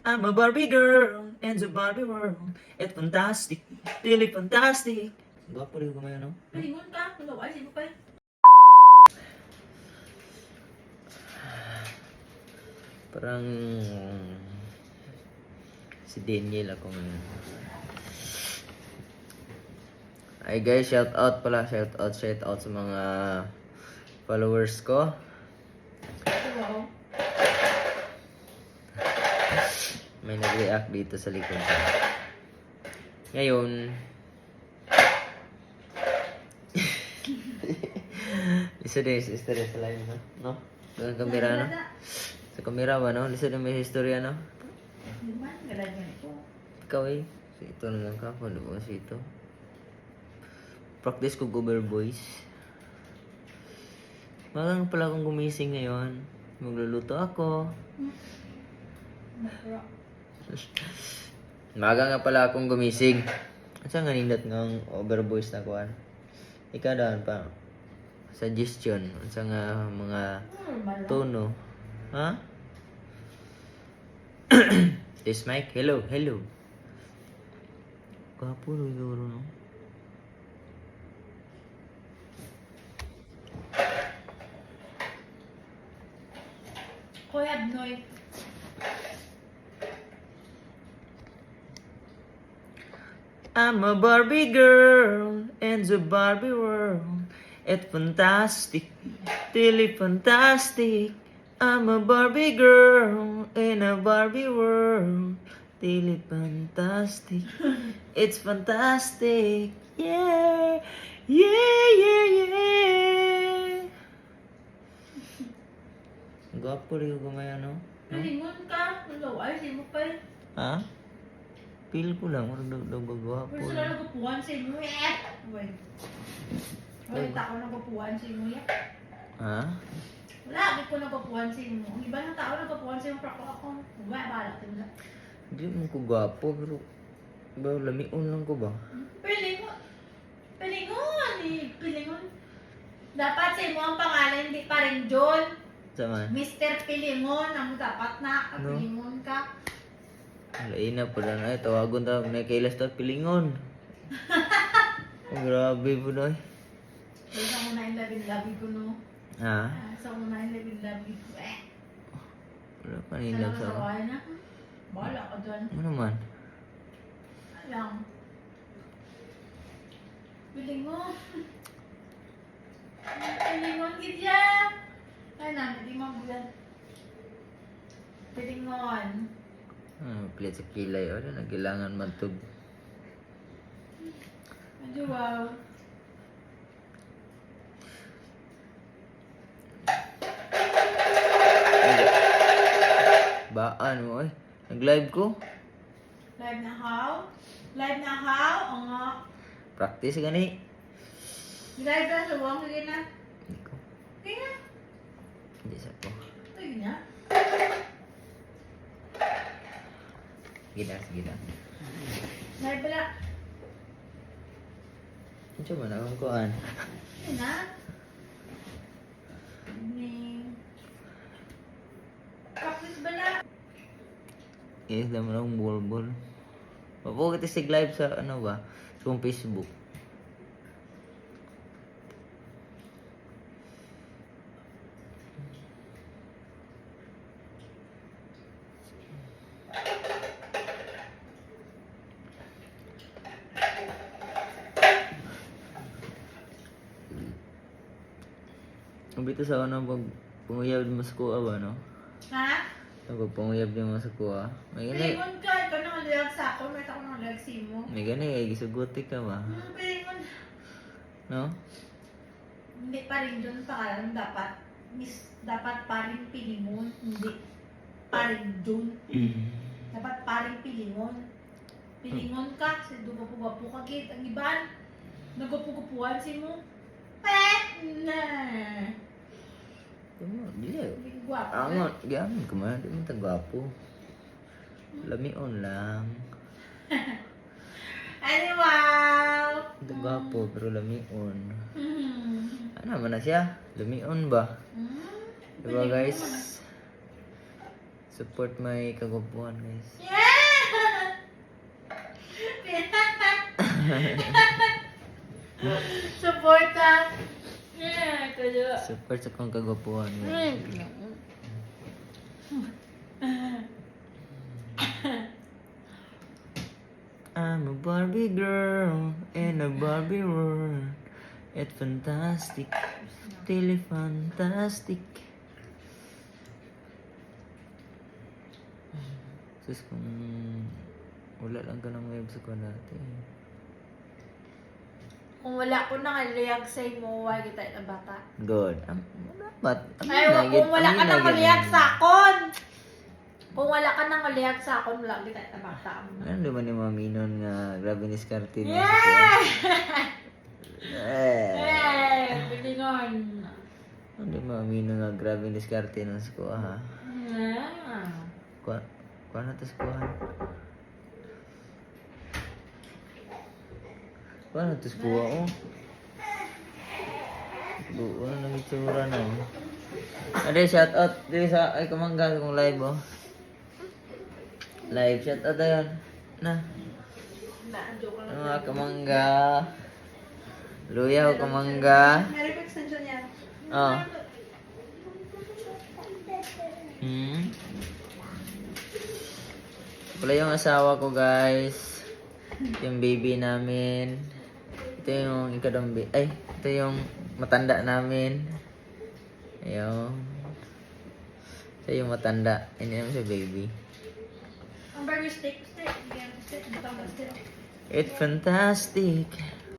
I'm a Barbie girl in the Barbie world. It's fantastic, really fantastic. Gwapo rin ko ngayon, no? Palingon ka, nagawasin mo pa. Parang si Daniel ako ngayon. Ay guys, shout out pala, shout out sa mga followers ko. Wow. May nag-react dito sa likod ko. Ngayon, isa din sa live, no? No? Doon ang kamera, no? Sa kamera ba, no? Lisa din may historya, no? Naman, galangan ito. Ikaw eh. So, ito na lang ka. Ano ba kasi ito? Practice ko cover voice. Magang pala akong gumising ngayon. Magluluto ako. Maga nga pala akong gumising. At saan nga nindot ng over voice na kuhan? Ikaw daan pa. Suggestion. At saan nga mga tono. Ha? This mic. Hello. Kapo no siguro, no? Kuya Abnoy. I'm a Barbie girl in the Barbie world. It's fantastic, really fantastic. I'm a Barbie girl in a Barbie world. Really fantastic. It's fantastic. Yeah. Gwapo rin ko ngayon, no? Palingon ka, nagawasin mo pa. Ha? Feel ko lang, daw gagwapo. Pero sila nagapuan sa inyo eh. Wait. Wait, ako nagapuan sa inyo eh. Ha? Wala, di ko nagapuan sa inyo. Ang iba ng tao nagapuan sa inyo, pero ako, wala, balak din na. Hindi mo ko gwapo, pero ba, lamion lang ko ba? Pilingon. Pilingon. Dapat sa inyo ang pangalan, hindi pa rin John. Sama? Mr. Pilingon, ang dapat na, kapilingon ka. Alain na pala na, tawagon tawag na kailas to, pilingon. Oh, grabe po na. Sa muna yung labing-labi ko, no? Ha? Sa muna yung labing-labi ko, eh. Wala pa nilang sa... Salamat na. Bahala ka dyan. Ano naman? Alam. Pilingon. Pilingon, gidya. Ay, hindi mabulan. Pilingon. Pilit sa kilay, o na, kailangan matug. Medyo wow. Baan mo eh. Nag-live ko. Live na how? Live na how? O nga. Practice gani. Live na sa wang. Sige na. Hindi ko. Sige na. Hindi sa ko. Sige na. Sige na. Live pala. Ito man akong kuhan. Sige na. Practice pala. Yes, naman akong bol. Mapo kita sig live sa ano ba? Sa Facebook. Ang bito sa ano pag panguyab mo sa kuha ba, no? Ha? Pag panguyab mo sa kuha. May gani. Pilingon ka. Ikaw nang layag sa ako. May ako nang layag sa mo. May gani kay gisuguti ka ba? Pilingon. No? Hindi pa rin doon pakalan. Dapat pa rin pilingon. Hindi pa rin doon. Dapat pa rin pilingon. Pilingon ka. Sa dugapu-gapu ka kit. Ang iban. Nagapu-gapuan si mo. Na. Dili. Hindi ko gwapo. Angon, gyamon ko man, di mo tagwapo. Lamion lang. Ano wow? Tagwapo pero lamion. Ano man na siya? Lamion ba? Diba guys? So Support my kagwapuhan, guys. Suporta. Yeah, kuya. Support sa kong kagwapuhan, guys. I'm a Barbie girl in a Barbie world. It's fantastic, really fantastic. Sus, kung wala lang ka ng web sa ko natin. Kung wala ko nang aliyag sa imo, wala kita na bata. Good. Dapat. Ay, kung wala ka nang aliyag sa akon. Kung wala ka nang aliyag sa akon, wala kita na bata. Ano naman ni Maminon nga grabe ni Scarty na Yeah! Eh. Hey, bilingon. Ano ni Maminon nga grabe ni Scarty na sa kuha ha? Yeah. Kuha na tas kuha. Kuha na tas kuha oh. Buwan na itsura na oh. Ade, shout out dito sa ay kamangga kung live oh. Live shout out ayan. Na. Na-joke lang. Ano mga kamangga. Luyaw kamangga. Meron pa extension yan. Oh. Wala yung asawa ko guys. Yung baby namin. Ito yung ikadambi. Ay, ito yung matanda namin. Ayun. Ito yung matanda. Hindi naman siya baby. Ang burger steak. Steak. Steak. It's fantastic.